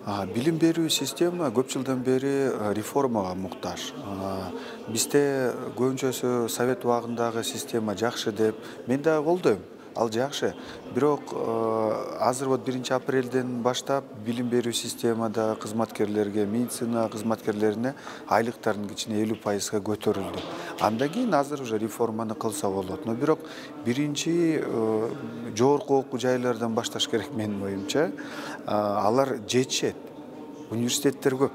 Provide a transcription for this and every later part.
Билим берүү система көп жылдан бери реформага муктаж. Бизде көбүнчөсү совет убагындагы система жакшы деп мен дагы колдойм. Ал жакшы. Бирок азыр вот 1 апрелден баштап билим берүү системада кызматкерлерге, медицина кызматкерлерине айлыктардын кичине 50%га көтөрүлдү. Андан кийин азыр уже реформаны кылса болот. Но бирок биринчи жогорку окуу жайлардан башташ керек менин оюмча. Алар жетишет. Университеттер көп.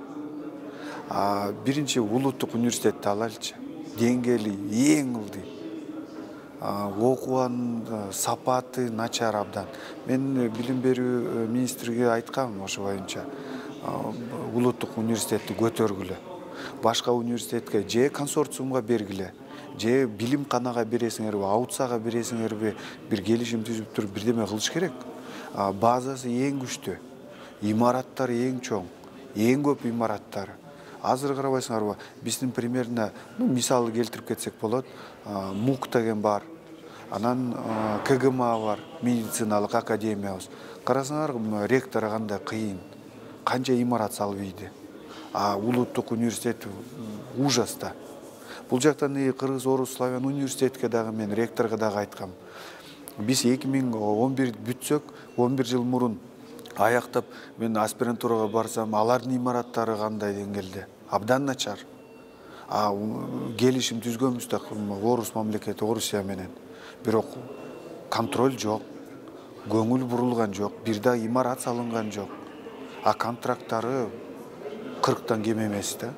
Биринчи улуттук университетти алайлычы. Деңгээли эң ылдый. Окуганын сапаты начар абдан. Мен билим берүү министриге айткам ошо боюнча. Улуттук университетти көтөргүлө. Башка университетке же консорциумга бергиле, же билим канага бересиңерби, аутсага бересиңерби, бир келишим түзүп туруп бирдеме кылыш керек. Базасы эң күчтүү. Имараттар эң чоң, эң көп имараттар. Азыр карабайсыңарбы, биздин примерно, мисалы келтирип кетсек болот, МУК деген бар. Анан КГМА бар, медициналык академиябыз. Карасаңар, ректор кандай кыйын, канча имарат салып ийди. Улуттук университет ужаста. Бул жактан кыргыз, орус, славян университетке дагы мен ректорго дагы айткам. Биз 2011 бүтсөк, 11 жыл мурун аяктап мен аспирантурага барсам, алардын имараттары кандай деңгээлде? Абдан начар. Келишим түзгөнбүз да орус мамлекети, Орусия менен. Бирок контроль жок, көңүл бурулган жок, бир да имарат салынган жок. Контракттары 40тан кем эмес да.